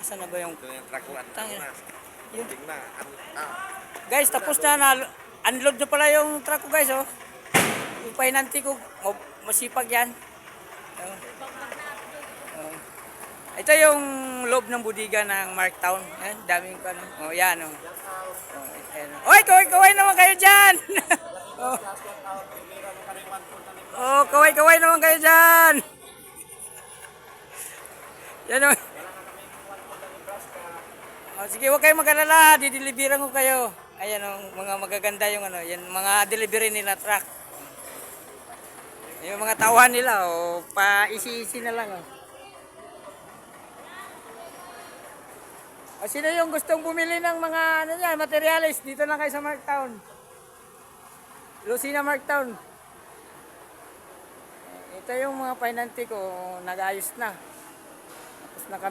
Saan na ba yung... Ito yung truck ko. Tangina. Yun. Tingnan na. Guys, tapos na. Unload na pala yung truck ko, guys, oh. Yung pahinanti ko, oh, masipag yan. Oh. Oh. Ito yung loob ng budiga ng Marktown. Ayan, daming ko, ano. Oh, yan, oh. Oh, ayan. Oy, kaway naman kayo dyan! Oh. Oh, kaway naman kayo dyan! Yan, oh. Oh, sige, huwag kayong mag-alala, dideliveran ko kayo. Ayan oh, mga magaganda yung ano, yan mga delivery nila truck. Yung mga tauhan nila oh, pa-isi-isi na lang oh. O sino yung gustong bumili ng mga ano yan, materials, dito lang kayo sa Marktown. Lucina Marktown. Ito yung mga painanti ko, nag-ayos na. Tapos na kami.